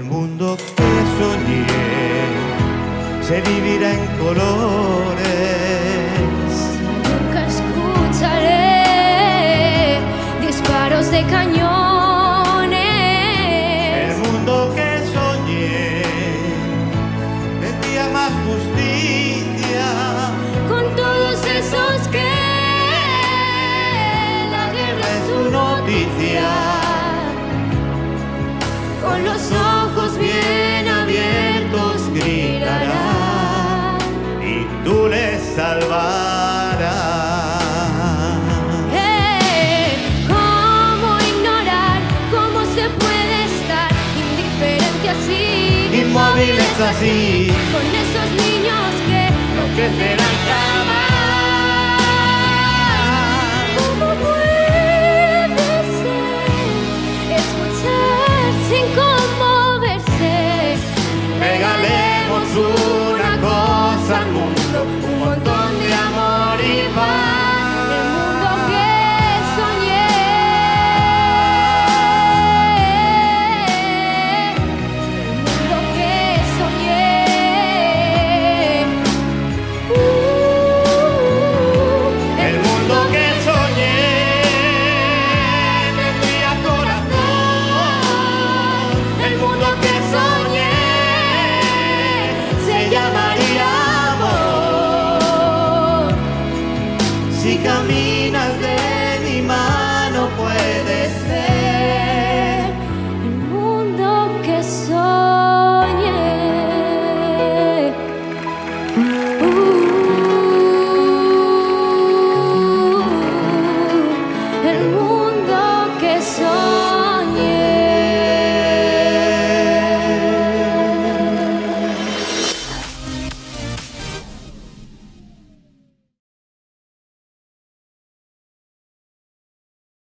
mundo que soñé se vivirá en colores. Nunca escucharé disparos de cañones. El mundo que soñé tendría más justicia Con todos esos que la guerra es su noticia. Con los ojos bien abiertos gritarán y tú les salvarás. ¿Cómo ignorar? ¿Cómo se puede estar indiferente así? Inmóviles así, Con esos niños que enloquecerán.